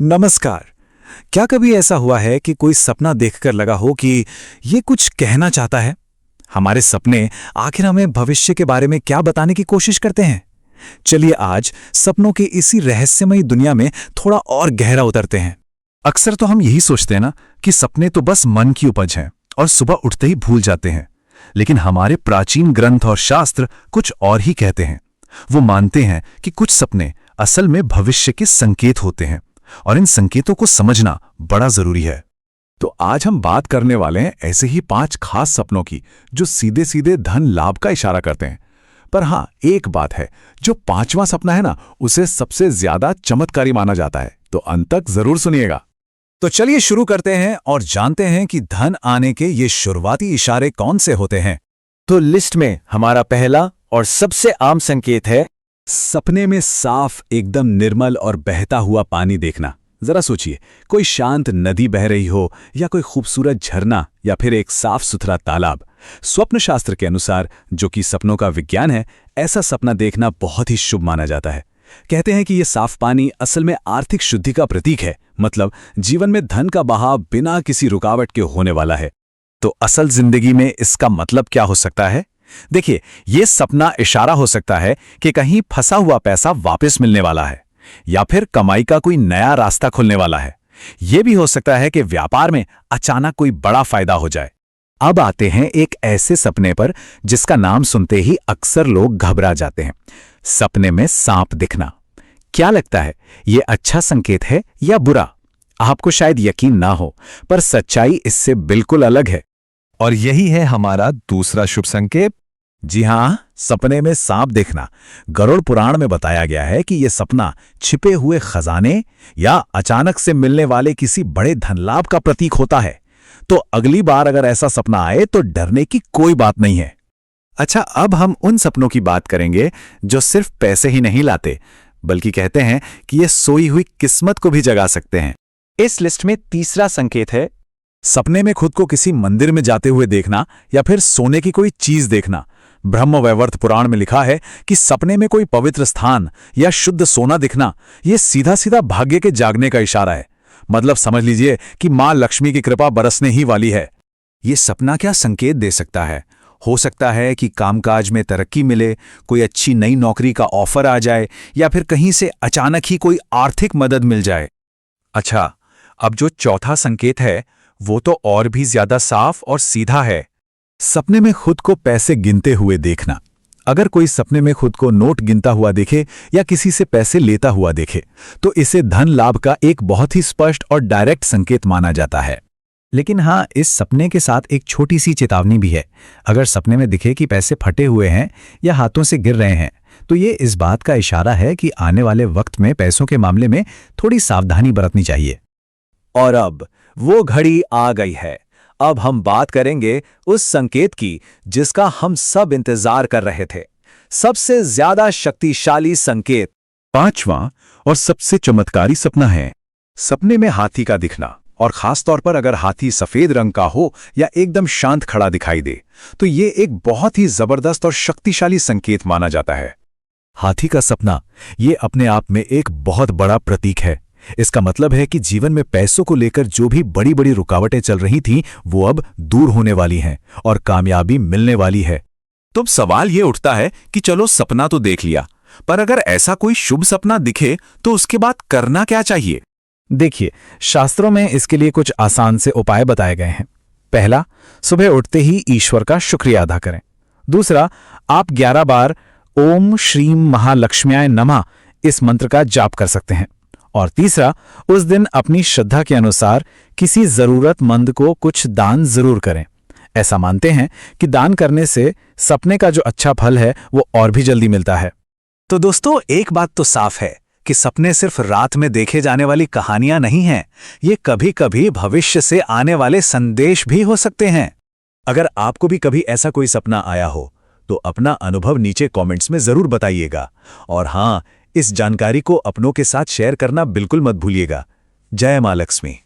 नमस्कार। क्या कभी ऐसा हुआ है कि कोई सपना देखकर लगा हो कि ये कुछ कहना चाहता है? हमारे सपने आखिर हमें भविष्य के बारे में क्या बताने की कोशिश करते हैं? चलिए आज सपनों की इसी रहस्यमयी दुनिया में थोड़ा और गहरा उतरते हैं। अक्सर तो हम यही सोचते हैं ना कि सपने तो बस मन की उपज हैं और सुबह उठते ही भूल जाते हैं। लेकिन हमारे प्राचीन ग्रंथ और शास्त्र कुछ और ही कहते हैं। वो मानते हैं कि कुछ सपने असल में भविष्य के संकेत होते हैं और इन संकेतों को समझना बड़ा जरूरी है। तो आज हम बात करने वाले हैं ऐसे ही 5 खास सपनों की जो सीधे सीधे धन लाभ का इशारा करते हैं। पर हाँ, एक बात है, जो 5वां सपना है ना, उसे सबसे ज्यादा चमत्कारी माना जाता है। तो अंत तक जरूर सुनिएगा। तो चलिए शुरू करते हैं और जानते हैं कि धन आने के ये शुरुआती इशारे कौन से होते हैं। तो लिस्ट में हमारा पहला और सबसे आम संकेत है सपने में साफ, एकदम निर्मल और बहता हुआ पानी देखना। जरा सोचिए, कोई शांत नदी बह रही हो या कोई खूबसूरत झरना या फिर एक साफ सुथरा तालाब। स्वप्न शास्त्र के अनुसार, जो कि सपनों का विज्ञान है, ऐसा सपना देखना बहुत ही शुभ माना जाता है। कहते हैं कि यह साफ पानी असल में आर्थिक शुद्धि का प्रतीक है, मतलब जीवन में धन का बहाव बिना किसी रुकावट के होने वाला है। तो असल जिंदगी में इसका मतलब क्या हो सकता है? देखिए, यह सपना इशारा हो सकता है कि कहीं फंसा हुआ पैसा वापस मिलने वाला है या फिर कमाई का कोई नया रास्ता खुलने वाला है। यह भी हो सकता है कि व्यापार में अचानक कोई बड़ा फायदा हो जाए। अब आते हैं एक ऐसे सपने पर जिसका नाम सुनते ही अक्सर लोग घबरा जाते हैं। सपने में सांप दिखना। क्या लगता है, यह अच्छा संकेत है या बुरा? आपको शायद यकीन ना हो, पर सच्चाई इससे बिल्कुल अलग है। और यही है हमारा दूसरा शुभ संकेत। जी हां, सपने में सांप देखना। गरुड़ पुराण में बताया गया है कि यह सपना छिपे हुए खजाने या अचानक से मिलने वाले किसी बड़े धनलाभ का प्रतीक होता है। तो अगली बार अगर ऐसा सपना आए तो डरने की कोई बात नहीं है। अच्छा, अब हम उन सपनों की बात करेंगे जो सिर्फ पैसे ही नहीं लाते, बल्कि कहते हैं कि ये सोई हुई किस्मत को भी जगा सकते हैं। इस लिस्ट में तीसरा संकेत है सपने में खुद को किसी मंदिर में जाते हुए देखना या फिर सोने की कोई चीज देखना। ब्रह्म वैवर्त पुराण में लिखा है कि सपने में कोई पवित्र स्थान या शुद्ध सोना दिखना, यह सीधा सीधा भाग्य के जागने का इशारा है। मतलब समझ लीजिए कि मां लक्ष्मी की कृपा बरसने ही वाली है। यह सपना क्या संकेत दे सकता है? हो सकता है कि कामकाज में तरक्की मिले, कोई अच्छी नई नौकरी का ऑफर आ जाए या फिर कहीं से अचानक ही कोई आर्थिक मदद मिल जाए। अच्छा, अब जो चौथा संकेत है वो तो और भी ज्यादा साफ और सीधा है। सपने में खुद को पैसे गिनते हुए देखना। अगर कोई सपने में खुद को नोट गिनता हुआ देखे या किसी से पैसे लेता हुआ देखे, तो इसे धन लाभ का एक बहुत ही स्पष्ट और डायरेक्ट संकेत माना जाता है। लेकिन हाँ, इस सपने के साथ एक छोटी सी चेतावनी भी है। अगर सपने में दिखे कि पैसे फटे हुए हैं या हाथों से गिर रहे हैं, तो ये इस बात का इशारा है कि आने वाले वक्त में पैसों के मामले में थोड़ी सावधानी बरतनी चाहिए। और अब वो घड़ी आ गई है। अब हम बात करेंगे उस संकेत की जिसका हम सब इंतजार कर रहे थे। सबसे ज्यादा शक्तिशाली संकेत। 5वां और सबसे चमत्कारी सपना है सपने में हाथी का दिखना, और खासतौर पर अगर हाथी सफेद रंग का हो या एकदम शांत खड़ा दिखाई दे, तो ये एक बहुत ही जबरदस्त और शक्तिशाली संकेत माना जाता है। हाथी का सपना ये अपने आप में एक बहुत बड़ा प्रतीक है। इसका मतलब है कि जीवन में पैसों को लेकर जो भी बड़ी बड़ी रुकावटें चल रही थीं, वो अब दूर होने वाली हैं और कामयाबी मिलने वाली है। तो अब सवाल ये उठता है कि चलो सपना तो देख लिया, पर अगर ऐसा कोई शुभ सपना दिखे तो उसके बाद करना क्या चाहिए? देखिए, शास्त्रों में इसके लिए कुछ आसान से उपाय बताए गए हैं। पहला, सुबह उठते ही ईश्वर का शुक्रिया अदा करें। दूसरा, आप 11 बार ओम श्रीम महालक्ष्म्याय नमः इस मंत्र का जाप कर सकते हैं। और तीसरा, उस दिन अपनी श्रद्धा के अनुसार किसी जरूरतमंद को कुछ दान जरूर करें। ऐसा मानते हैं कि दान करने से सपने का जो अच्छा फल है वो और भी जल्दी मिलता है। तो दोस्तों, एक बात तो साफ है कि सपने सिर्फ रात में देखे जाने वाली कहानियां नहीं हैं। ये कभी कभी भविष्य से आने वाले संदेश भी हो सकते हैं। अगर आपको भी कभी ऐसा कोई सपना आया हो तो अपना अनुभव नीचे कमेंट्स में जरूर बताइएगा। और हाँ, इस जानकारी को अपनों के साथ शेयर करना बिल्कुल मत भूलिएगा। जय मां लक्ष्मी।